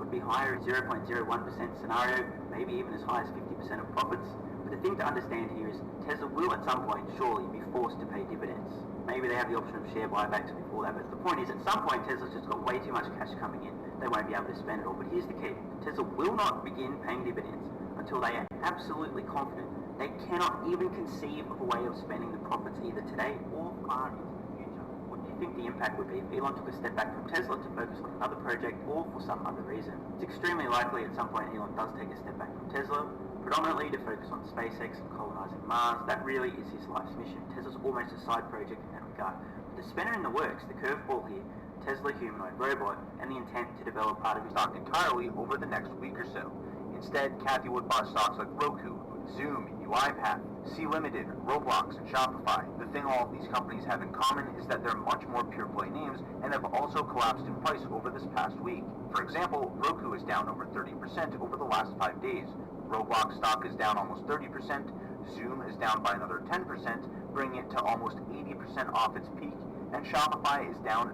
could be higher at 0.01% scenario, maybe even as high as 50% of profits. But the thing to understand here is Tesla will at some point surely be forced to pay dividends. Maybe they have the option of share buybacks before that, but the point is at some point Tesla's just got way too much cash coming in. They won't be able to spend it all. But here's the key. Tesla will not begin paying dividends until they are absolutely confident they cannot even conceive of a way of spending the profits either today or far into the future. What do you think the impact would be if Elon took a step back from Tesla to focus on another project or for some other reason? It's extremely likely at some point Elon does take a step back from Tesla, predominantly to focus on SpaceX and colonizing Mars. That really is his life's mission. Tesla's almost a side project in that regard. But the spanner in the works, the curveball here, Tesla humanoid robot, and the intent to develop artificial stock entirely over the next week or so. Instead, Cathie Wood bought stocks like Roku, Zoom, UiPath, C Limited, Roblox, and Shopify. The thing all of these companies have in common is that they're much more pure-play names and have also collapsed in price over this past week. For example, Roku is down over 30% over the last 5 days. Roblox stock is down almost 30%, Zoom is down by another 10%, bringing it to almost 80% off its peak, and Shopify is down